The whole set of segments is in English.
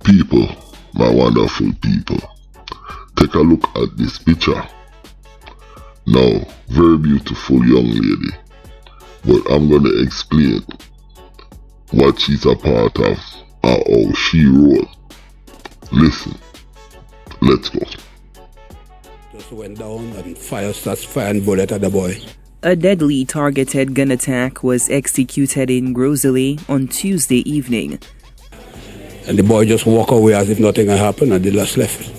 People, my wonderful people, take a look at this picture. Now, very beautiful young lady, but I'm gonna explain what she's a part of and how she rolls. Listen, let's go. Just went down and starts firing bullet at the boy. A deadly targeted gun attack was executed in Grosley on Tuesday evening. And the boy just walked away as if nothing had happened and they just left.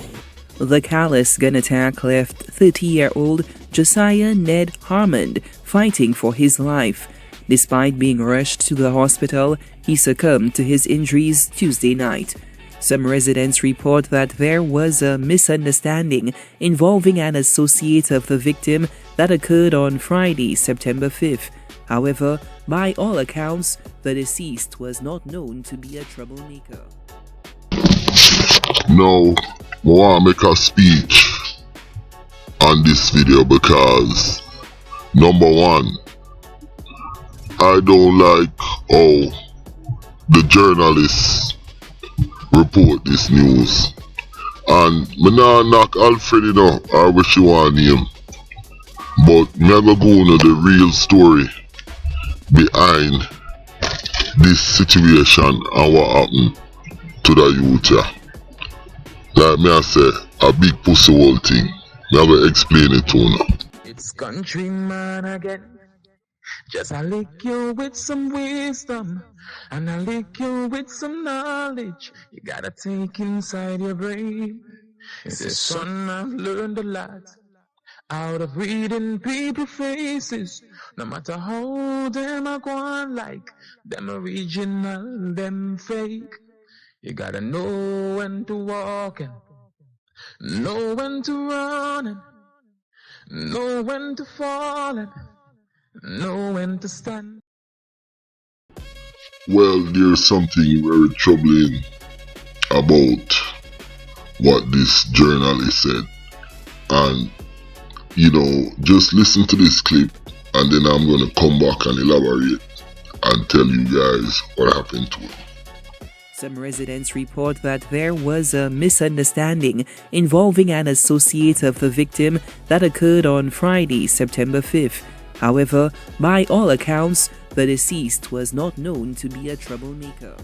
The callous gun attack left 30-year-old Josiah Ned Harmond fighting for his life. Despite being rushed to the hospital, he succumbed to his injuries Tuesday night. Some residents report that there was a misunderstanding involving an associate of the victim that occurred on Friday, September 5th. However, by all accounts, the deceased was not known to be a troublemaker. Now, I want to make a speech on this video because, number one, I don't like how the journalists report this news. And me nah knock Alfred, you know, or what you want name. But me go into the real story behind this situation and what happened to the youth here. Like me I say, a big pussy whole thing. Me I go explain it to you now. It's Countryman again. Just I lick you with some wisdom, and I lick you with some knowledge. You gotta take inside your brain. It's a son, I've learned a lot out of reading people's faces. No matter how them I go on like, them original, them fake. You gotta know when to walk and know when to run and know when to fall and know when to stand. Well, there's something very troubling about what this journalist said. And, you know, just listen to this clip and then I'm going to come back and elaborate and tell you guys what happened to him. Some residents report that there was a misunderstanding involving an associate of the victim that occurred on Friday, September 5th. However, by all accounts, the deceased was not known to be a troublemaker.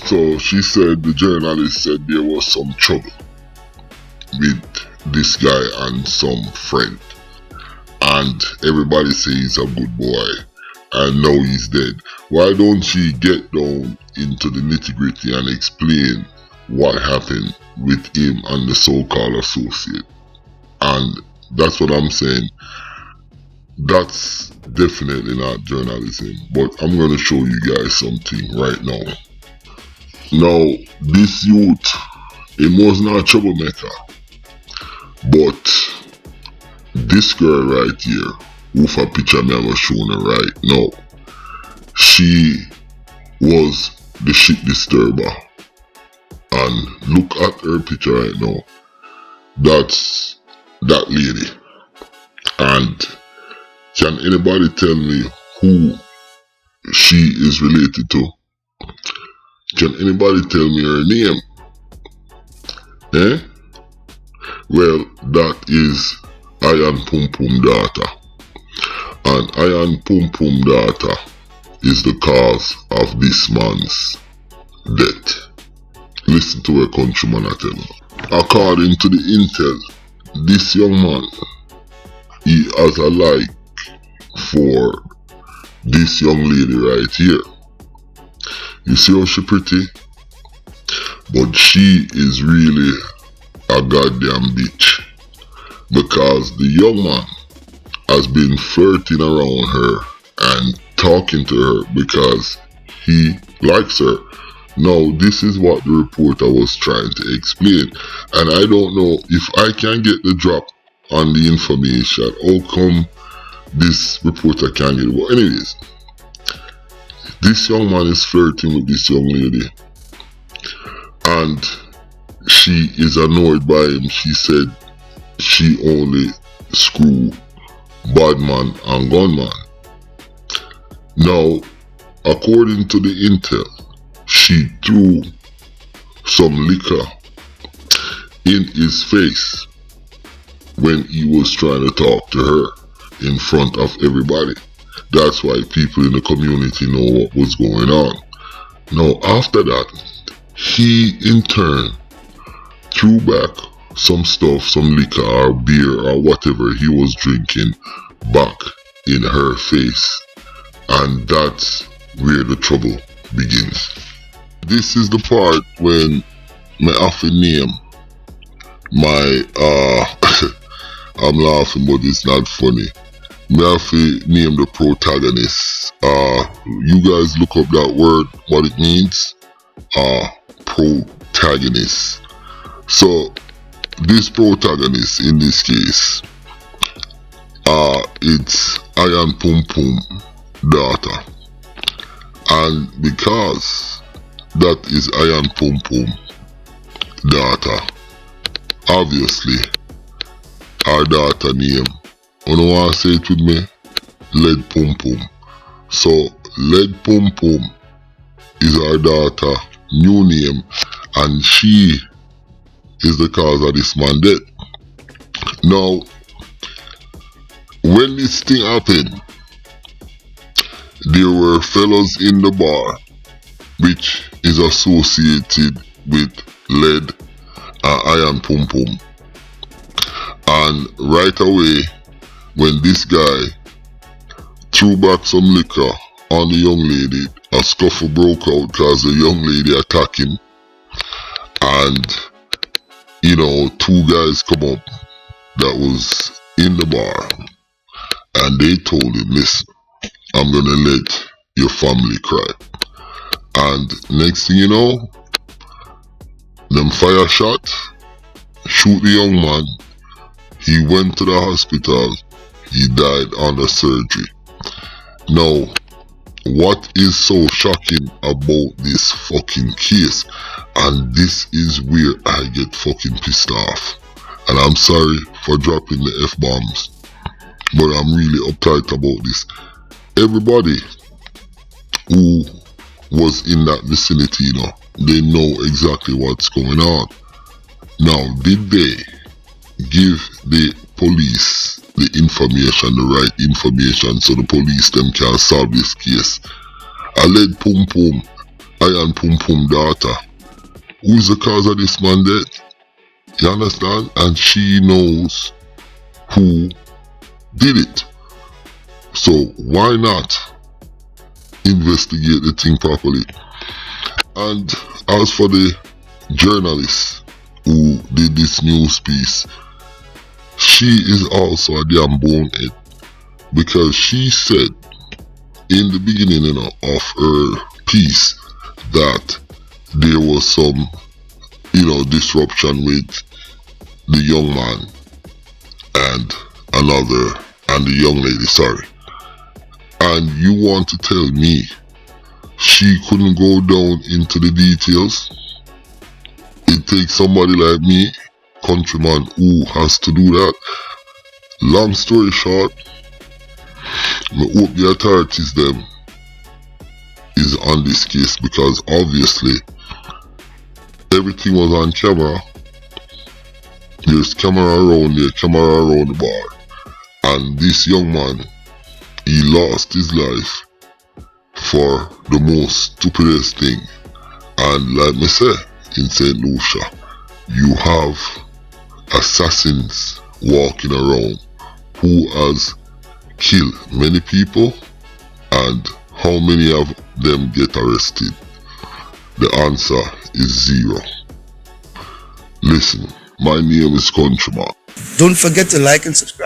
So she said, the journalist said there was some trouble with this guy and some friend. And everybody says he's a good boy. And now he's dead. Why don't she get down into the nitty-gritty and explain what happened with him and the so-called associate? And that's what I'm saying. That's definitely not journalism. But I'm going to show you guys something right now. Now, this youth, he was not a troublemaker. But this girl right here, with a picture me have shown her right now, she was the shit disturber. And look at her picture right now. That's that lady. And can anybody tell me who she is related to? Can anybody tell me her name? Eh? Well, that is PUMPUM daughter. And PUMPUM daughter is the cause of this man's death. Listen to a Countryman I tell you. According to the intel, this young man, he has a like for this young lady right here. You see how she pretty? But she is really a goddamn bitch. Because the young man has been flirting around her and talking to her because he likes her. Now, this is what the reporter was trying to explain. And I don't know if I can get the drop on the information. How come this reporter can't get it? But anyways, this young man is flirting with this young lady. And she is annoyed by him. She said she only screw bad man and gunman. Now, according to the intel, she threw some liquor in his face when he was trying to talk to her in front of everybody. That's why people in the community know what was going on. Now, after that, he in turn threw back some stuff, some liquor or beer or whatever he was drinking back in her face. And that's where the trouble begins. This is the part when I have to name my, I'm laughing but it's not funny. I have to name the protagonist. You guys look up that word, what it means. Protagonist. So, this protagonist in this case, it's PUMPUM daughter. And because that is PUMPUM daughter, obviously, our daughter name, you know what I say it with me? Lead PUMPUM. So, Lead PUMPUM is our daughter new name, and she is the cause of this man death. Now, when this thing happened, there were fellows in the bar which is associated with Lead and PUMPUM. And right away, when this guy threw back some liquor on the young lady, a scuffle broke out because the young lady attacked him. And, you know, two guys come up that was in the bar. And they told him, listen, I'm gonna let your family cry. And next thing you know, them fire shot, shoot the young man. He went to the hospital. He died under surgery. Now, what is so shocking about this fucking case, and this is where I get fucking pissed off, and I'm sorry for dropping the F-bombs, but I'm really uptight about this. Everybody who was in that vicinity, you know, they know exactly what's going on. Now, did they give the police the information, the right information, so the police them can solve this case? I led PUMPUM, PUMPUM daughter, who is the cause of this man death. You understand? And she knows who did it. So why not investigate the thing properly? And as for the journalist who did this news piece, she is also a damn bonehead, because she said in the beginning, you know, of her piece that there was some, you know, disruption with the young man and the young lady, sorry. And you want to tell me she couldn't go down into the details? It takes somebody like me, Countryman, who has to do that. Long story short, I hope the authorities them is on this case, because obviously everything was on camera. There's camera around there, camera around the bar, and this young man, he lost his life for the most stupidest thing. And like me say, in St. Lucia, you have assassins walking around who has killed many people, and how many of them get arrested? The answer is 0. Listen, my name is Countryman. Don't forget to like and subscribe.